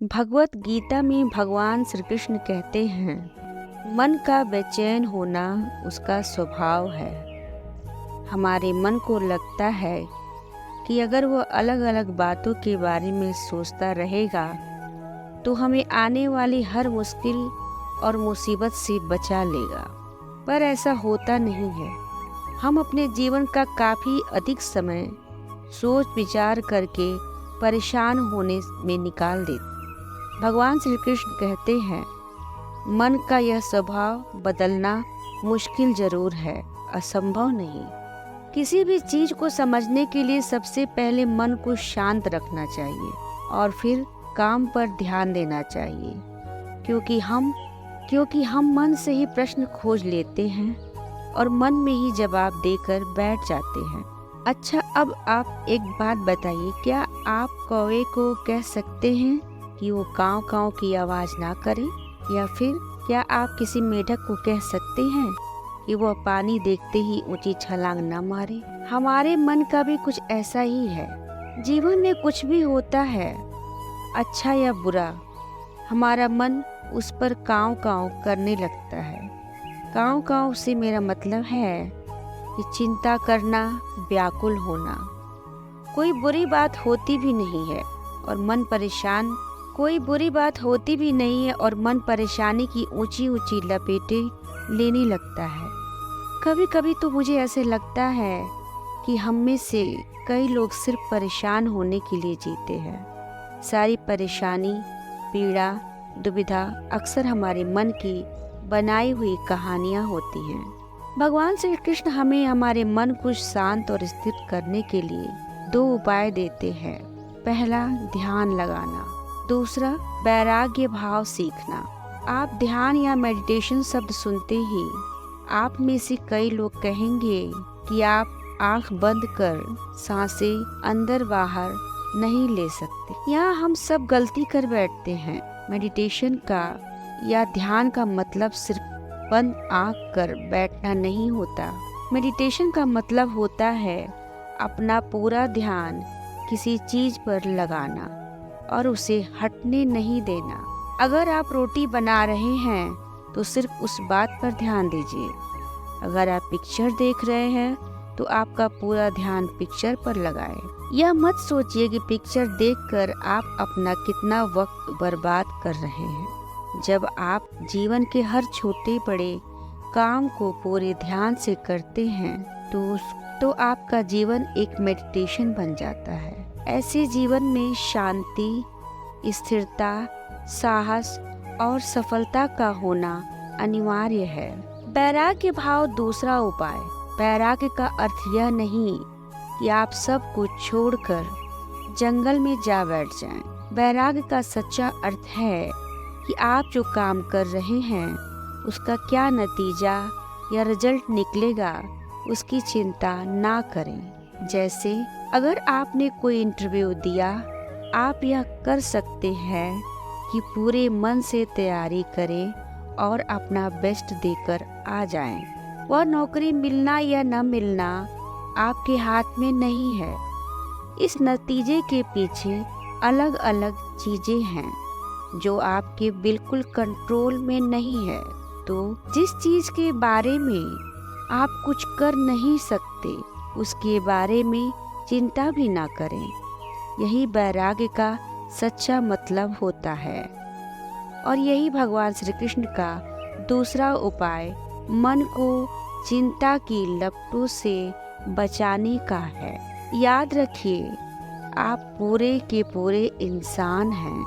भगवत गीता में भगवान श्री कृष्ण कहते हैं, मन का बेचैन होना उसका स्वभाव है। हमारे मन को लगता है कि अगर वह अलग अलग बातों के बारे में सोचता रहेगा तो हमें आने वाली हर मुश्किल और मुसीबत से बचा लेगा। पर ऐसा होता नहीं है। हम अपने जीवन का काफ़ी अधिक समय सोच विचार करके परेशान होने में निकाल देते। भगवान श्री कृष्ण कहते हैं, मन का यह स्वभाव बदलना मुश्किल जरूर है, असंभव नहीं। किसी भी चीज को समझने के लिए सबसे पहले मन को शांत रखना चाहिए और फिर काम पर ध्यान देना चाहिए, क्योंकि हम मन से ही प्रश्न खोज लेते हैं और मन में ही जवाब देकर बैठ जाते हैं। अच्छा, अब आप एक बात बताइए, क्या आप कौवे को कह सकते हैं कि वो काव काव की आवाज ना करे? या फिर क्या आप किसी मेढक को कह सकते हैं कि वह पानी देखते ही ऊंची छलांग न मारे? हमारे मन का भी कुछ ऐसा ही है। जीवन में कुछ भी होता है, अच्छा या बुरा, हमारा मन उस पर काव काव करने लगता है। काव काव से मेरा मतलब है कि चिंता करना, व्याकुल होना। कोई बुरी बात होती भी नहीं है और मन परेशानी की ऊंची ऊंची लपेटें लेने लगता है। कभी कभी तो मुझे ऐसे लगता है कि हम में से कई लोग सिर्फ परेशान होने के लिए जीते हैं। सारी परेशानी, पीड़ा, दुविधा अक्सर हमारे मन की बनाई हुई कहानियाँ होती हैं। भगवान श्री कृष्ण हमें हमारे मन को शांत और स्थिर करने के लिए 2 उपाय देते हैं। पहला, ध्यान लगाना। दूसरा, वैराग्य भाव सीखना। आप ध्यान या मेडिटेशन शब्द सुनते ही आप में से कई लोग कहेंगे कि आप आंख बंद कर सांसें अंदर बाहर नहीं ले सकते। यहाँ हम सब गलती कर बैठते हैं। मेडिटेशन का या ध्यान का मतलब सिर्फ बंद आंख कर बैठना नहीं होता। मेडिटेशन का मतलब होता है अपना पूरा ध्यान किसी चीज पर लगाना और उसे हटने नहीं देना। अगर आप रोटी बना रहे हैं तो सिर्फ उस बात पर ध्यान दीजिए। अगर आप पिक्चर देख रहे हैं तो आपका पूरा ध्यान पिक्चर पर लगाएं। यह मत सोचिए कि पिक्चर देखकर आप अपना कितना वक्त बर्बाद कर रहे हैं। जब आप जीवन के हर छोटे बड़े काम को पूरे ध्यान से करते हैं तो आपका जीवन एक मेडिटेशन बन जाता है। ऐसे जीवन में शांति, स्थिरता, साहस और सफलता का होना अनिवार्य है। वैराग्य भाव दूसरा उपाय। वैराग्य का अर्थ यह नहीं कि आप सब कुछ छोड़कर जंगल में जा बैठ जाएं। वैराग्य का सच्चा अर्थ है कि आप जो काम कर रहे हैं उसका क्या नतीजा या रिजल्ट निकलेगा उसकी चिंता ना करें। जैसे अगर आपने कोई इंटरव्यू दिया, आप यह कर सकते हैं कि पूरे मन से तैयारी करें और अपना बेस्ट देकर आ जाएं। वह नौकरी मिलना या न मिलना आपके हाथ में नहीं है। इस नतीजे के पीछे अलग अलग चीजें हैं जो आपके बिल्कुल कंट्रोल में नहीं है। तो जिस चीज के बारे में आप कुछ कर नहीं सकते उसके बारे में चिंता भी ना करें। यही वैराग्य का सच्चा मतलब होता है। और यही भगवान श्री कृष्ण का दूसरा उपाय मन को चिंता की लपटों से बचाने का है। याद रखिए, आप पूरे के पूरे इंसान हैं।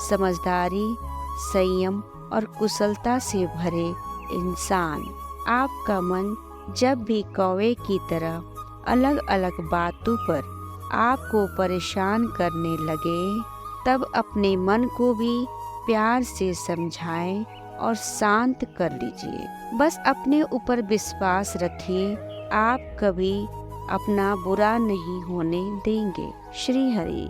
समझदारी, संयम और कुशलता से भरे इंसान। आपका मन जब भी कौवे की तरह अलग अलग बातों पर आपको परेशान करने लगे, तब अपने मन को भी प्यार से समझाएं और शांत कर लीजिए। बस अपने ऊपर विश्वास रखिए, आप कभी अपना बुरा नहीं होने देंगे। श्री हरि।